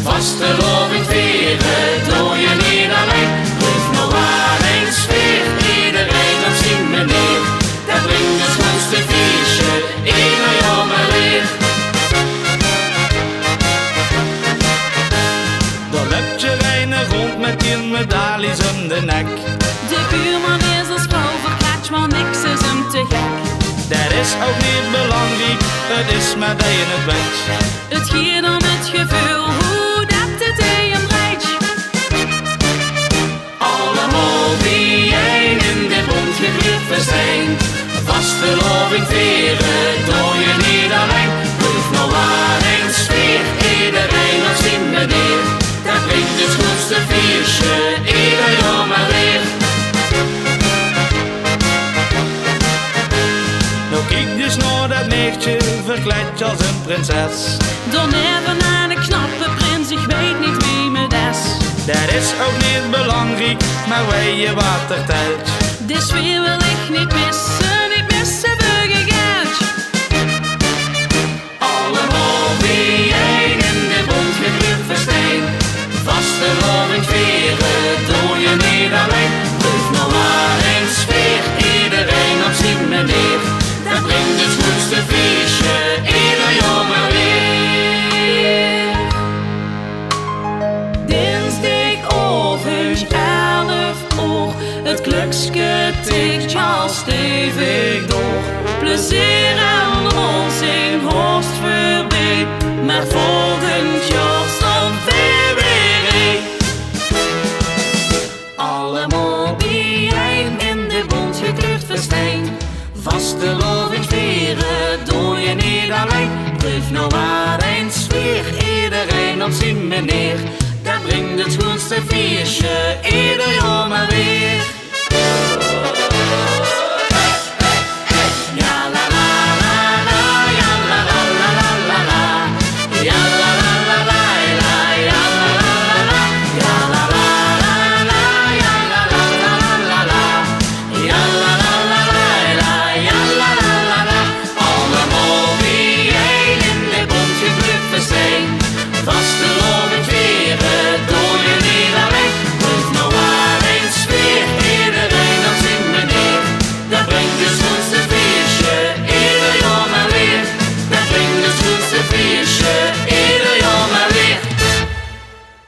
Vastelovend vieren doe je niet alleen. Blijf nou waar een sfeer, iedereen op zijn manier. Dat brengt het schoonste feestje, ieder jaar maar weer. Dan loopt je weinig rond met je medailles om de nek. De buurman is als vrouw verklatsch, maar niks is hem te gek. Dat is ook niet belangrijk, het is maar dat je het weet. Het gaat om het gevoel, hoe dat het in hem rijdt. Allemaal bijeen in de bond gegriffen zijn. Vastelovend vieren doe je niet alleen. Blijf nou waar een sfeer, iedereen op zijn manier. Dat brengt het schoonste feestje, ieder jaar maar weer. Nou kijk dus naar dat nichtje, verkleed als een prinses. Dan even aan een knappe prins, ik weet niet wie me des. Dat is ook niet belangrijk, maar weet je wat er telt. De sfeer wil ik niet missen voor je geld. Allemaal bijeen in de bond gegriffen steen. Vastelovend vieren doe je niet alleen. Blijf nou maar een sfeer, iedereen op zijn manier. Dat brengt het schoonste feestje, ieder jaar maar weer. Dinsdagavond 11 uur, het klokske tikt al stevig door. Plezier en onzin hoogst voorbij, maar volgend jaar staan we weer. Allemaal bijeen in de bond gekleurd festijn. Vastelovend vieren doe je niet alleen. Blijf nou waar een sfeer, iedereen op zijn manier. Dat brengt het schoonste feestje, ieder jaar maar weer.